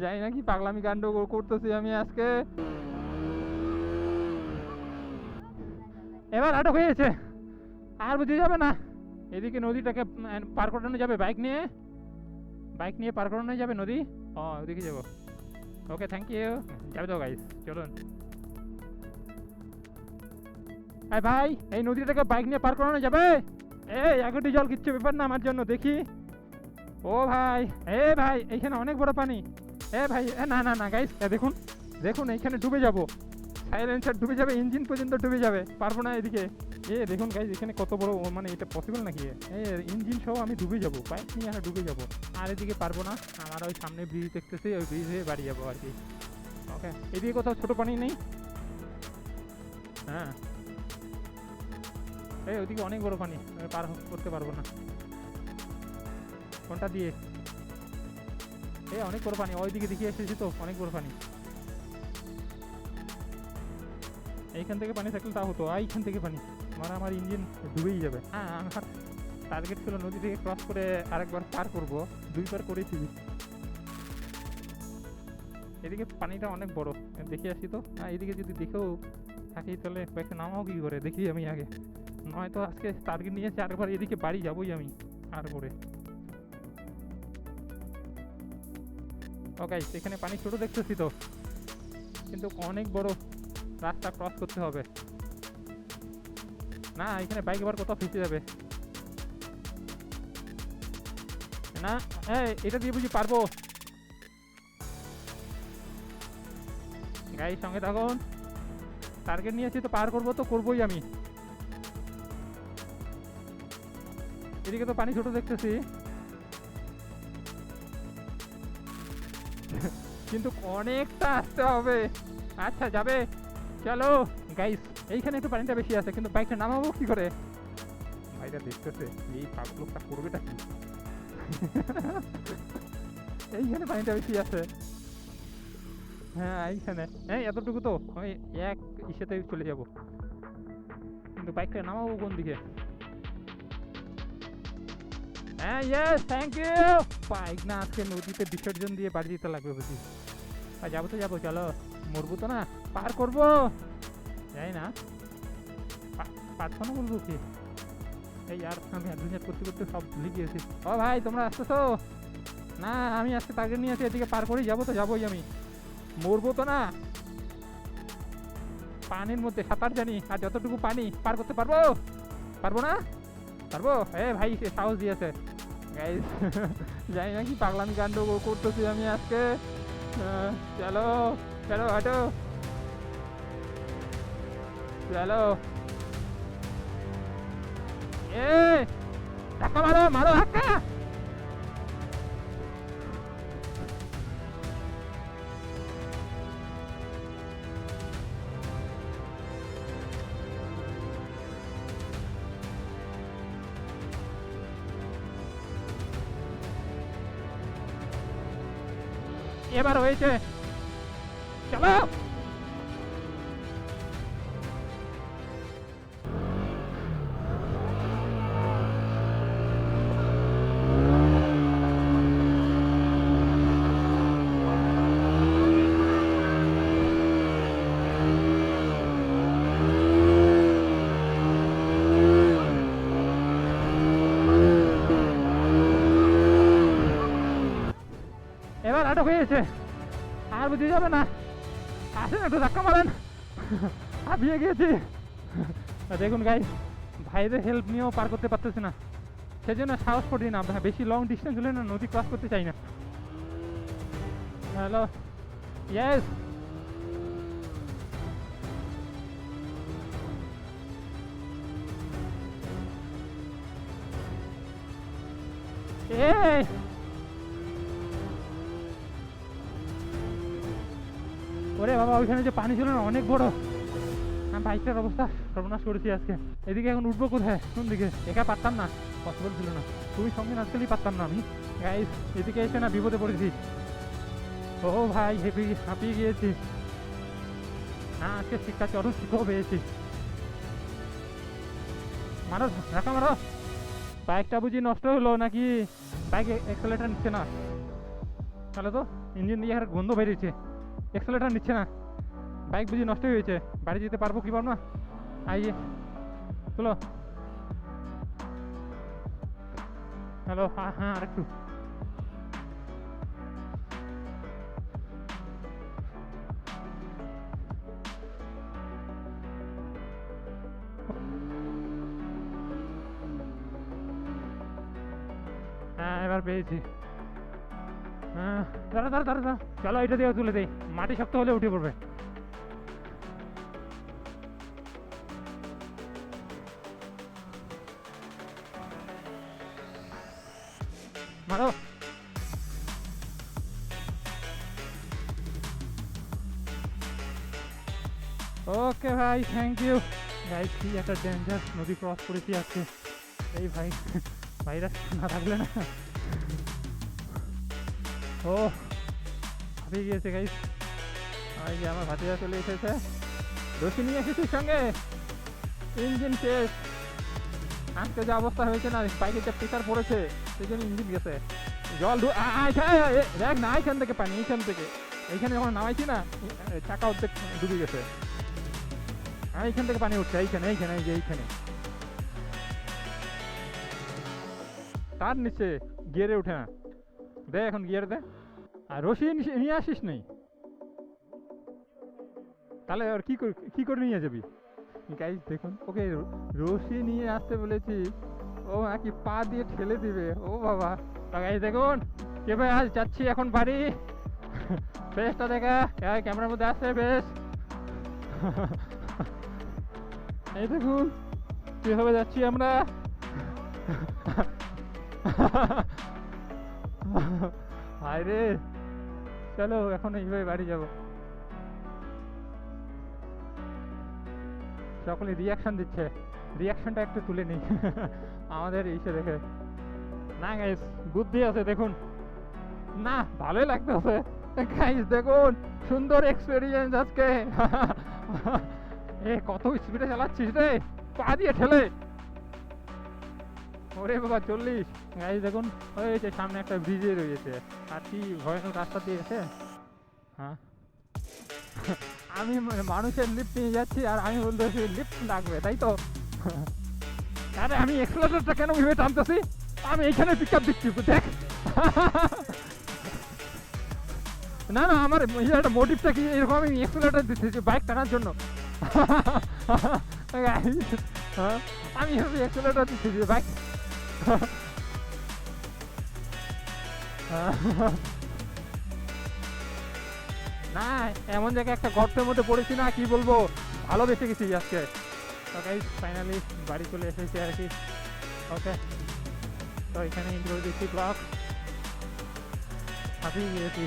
জানি না কি পাগলামি কাণ্ড করতেছি আমি আজকে। এবার আটক হয়েছে, আর বুঝে যাবে না। এদিকে নদীটাকে পার করানো যাবে বাইক নিয়ে, বাইক নিয়ে পার করানো যাবে নদী। ও ওদিকে যাবো, ওকে থ্যাংক ইউ। যাবে তো গাইস, চলুন। এই ভাই, এই নদীটাকে বাইক নিয়ে পার করানো যাবে? এই এগোটি জল কিচ্ছু ব্যাপার না আমার জন্য, দেখি। ও ভাই, এ ভাই এইখানে অনেক বড় পানি। এ ভাই, এ না না না গাইস, দেখুন দেখুন, এইখানে ডুবে যাব, সাইলেন্সার ডুবে যাবে, ইঞ্জিন পর্যন্ত ডুবে যাবে, পারবো না এদিকে। এ দেখুন গাইস, এখানে কত বড়, মানে এটা পসিবল নাকি? ইঞ্জিন সহ আমি ডুবে যাব, বাইক নিয়ে আর ডুবে যাব। আর এদিকে পারবো না, আমার ওই সামনে ব্রিজ দেখতেছি, ওই ব্রিজে বাড়ি যাবো আর কি। ওকে, এদিকে কোথাও ছোট পানি নেই? হ্যাঁ, এই ওইদিকে অনেক বড় পানি, আমি পার করতে পারবো না। কোনটা দিয়ে? এই অনেক বড় পানি, ওইদিকে দেখে এসেছি তো, অনেক বড় পানি। এইখান থেকে পানি থাকলে তা হতো, এইখান থেকে পানি, আমার ইঞ্জিন ডুবেই যাবে। হ্যাঁ, আমার টার্গেট ছিল নদী থেকে ক্রস করে আরেকবার পার করব, দুইবার করেছি। এদিকে পানিটা অনেক বড়, দেখে আসি তো। হ্যাঁ, এদিকে যদি দেখেও থাকি তাহলে কয়েকটা নামাও কি করে দেখি আমি আগে, নয়তো আজকে টার্গেট নিয়েছি আরেকবার এদিকে বাড়ি যাবোই আমি আর করে। ওকে, এখানে পানি ছোট দেখতেছি তো, কিন্তু অনেক বড়, রাস্তা ক্রস করতে হবে। না, এখানে বাইক আবার কোথাও ফেসে যাবে না। এটা দিয়ে বুঝি পারবো? গাড়ির সঙ্গে থাকুন, টার্গেট নিয়েছি তো, পার করবো তো করবোই আমি। এদিকে তো পানি ছোট দেখতেছি, কিন্তু অনেকটা আসতে হবে। আচ্ছা যাবে, চলো গাইস। এইখানে একটু পানিটা বেশি আছে, কিন্তু বাইকটা নামাবো কি করে? ভাইটা দেখতেছে, এই পাগল লোকটা করবেটা কি? এইখানে পানিটা বেশি আছে। হ্যাঁ এইখানে, হ্যাঁ এতটুকু তো আমি এক ইসেতে চলে যাব, কিন্তু বাইকটা নামাবো কোন দিকে? হ্যাঁ ইয়েস, থ্যাংক ইউ। বাইক না আজকে নদীতে বিসর্জন দিয়ে বাড়ি দিতে লাগবে বুঝি। আর যাবো তো যাবো, চলো, মরবো তো না, পার করবো। যাই না, পারছো না বলবো কি? এই আর আমি অ্যাডভেঞ্চার করতে করতে সব ভুলে গিয়েছি। ও ভাই, তোমরা আসতেছো না? আমি আজকে টার্গেট নিয়ে আছি, এদিকে পার করেই যাবো তো যাবোই আমি, মরবো তো না। পানির মধ্যে সাঁতার জানি, আর যতটুকু পানি পার করতে পারবো, পারবো না? পারবো। এ ভাই, সে সাহস দিয়েছে গাইস। জানি না কি পাগলামি কাণ্ড করতেছি আমি আজকে। চলো চলো, হাঁটো, চলো। এ ধাক্কা মারো, মারো ধাক্কা। এবার হয়েছে, চলো। এবার আটক হয়েছে, আর বুঝে যাবে না। আসেন একটু ধাক্কা মারেন, হাঁপিয়ে গিয়েছি। দেখুন গাইস, ভাইদের হেল্প নিয়েও পার করতে পারতেছি না, সেজন্য সাহস করি না। বেশি লং ডিস্টেন্স হলে না নদী ক্রস করতে চাই না। Hello, yes. এই ওরে বাবা, ওইখানে যে পানি ছিল না অনেক বড়, আমি বাইকটার অবস্থা সর্বনাশ করেছি আজকে। এদিকে এখন উঠবো কোথায়, কোন দিকে? একা পারতাম না, পসিবল ছিল না। তুমি সঙ্গে না আসলেই পারতাম না আমি। গাইস, এদিকে এসে না বিপদে পড়েছি। ও ভাই, হেভি হাঁপিয়ে গিয়েছি। হ্যাঁ, আজকে শিক্ষা চরম শিক্ষাও পেয়েছি। মারো ধাক্কা মারো। বাইকটা বুঝি নষ্ট হলো নাকি? বাইক এক্সেলেটার নিচ্ছে না, তাহলে তো ইঞ্জিন দিয়ে আর গন্ধ বেরিয়েছে, এক্সেলেটার নিচ্ছে না, বাইক বুঝি নষ্ট হয়েছে, বাড়ি যেতে পারবো কি পারবো না। আইয়ে চলো। হ্যালো, হ্যাঁ হ্যাঁ আরেকটু। হ্যাঁ এবার পেয়েছি। হ্যাঁ দাঁড়া দাঁড়া দাঁড়া দাঁড়া, চলো এটা দিয়ে তুলে দেই, মাটি শক্ত হলে উঠে পড়বে। মারো। ওকে ভাই, থ্যাংক ইউ। ভাই কি একটা ডেঞ্জার নদী ক্রস করেছি আজকে। এই ভাই ভাইরাস না থাকলে না। ও হারিয়ে গিয়েছে গাইস। এই যে আমার ভাতিজা চলে এসেছে, রশি নিয়ে এসেছি সঙ্গে। ইঞ্জিন শেষ, আজকে যে অবস্থা হয়েছে না, বাইকের যে প্রেসার পড়েছে সেই জন্য ইঞ্জিন গেছে। জল দেখ না, এইখান থেকে পানি, এইখান থেকে এইখানে যখন নামাইছি না, চাকা অর্ধেক ডুবে গেছে। আর এইখান থেকে পানি উঠছে, এইখানে এইখানে এই যে এইখানে তার নিচে গিয়ারে উঠে না। দে এখন গিয়ার দে। আর রশি নিয়ে আসিস নেই, তাহলে আর কি করে নিয়ে যাবি? গাইস দেখুন, ওকে রশি নিয়ে আসতে বলেছি, ও নাকি পা দিয়ে ঠেলে দিবে। ও বাবা, গাইস দেখুন কে ভাই, আজ যাচ্ছি এখন বাড়ি। বেশটা দেখা ক্যামেরার মধ্যে আসছে বেশ। এই দেখুন কিভাবে যাচ্ছি আমরা। হায় রে, চলো এখন এইভাবে বাড়ি যাব। সকলে রিয়াকশন দিচ্ছে, রিয়াকশনটা একটু তুলে নিই আমাদের ইসে দেখে। না গাইস বুদ্ধি আছে দেখুন, না ভালোই লাগতেছে গাইস। দেখুন সুন্দর এক্সপেরিয়েন্স আজকে। এ কত স্পিডে চালাচ্ছিস রে, পা দিয়ে ঠেলে। ওরে বাবা 40। গাইস দেখুন ওই যে সামনে একটা ব্রিজে রয়েছে, আর কি ভয়ানক রাস্তা দিয়ে গেছে। হ্যাঁ আমি মানুষের লিফট নিয়ে যাচ্ছি, আর আমি বলতেছি লিফট লাগবে, তাই তো? আরে আমি এক্সেলেটরটা কেন ভেবে টানতেছি, আমি এইখানে পিক আপ দিচ্ছি দেখ। না না, আমার একটা মোটিভটা কি এরকম, আমি এক্সেলেটর দিচ্ছি বাইক টানার জন্য। আমি এক্সেলেটর দিচ্ছি বাইক। না এমন জায়গায় একটা গর্তের মধ্যে পড়েছি না, কি বলবো, ভালো বেঁচে গেছি আজকে। তো গাইস ফাইনালি বাড়ি চলে এসেছি আর কি। ওকে, তো এখানে ইন্ট্রো দিচ্ছি ব্লগ, হাঁপিয়ে গিয়েছি।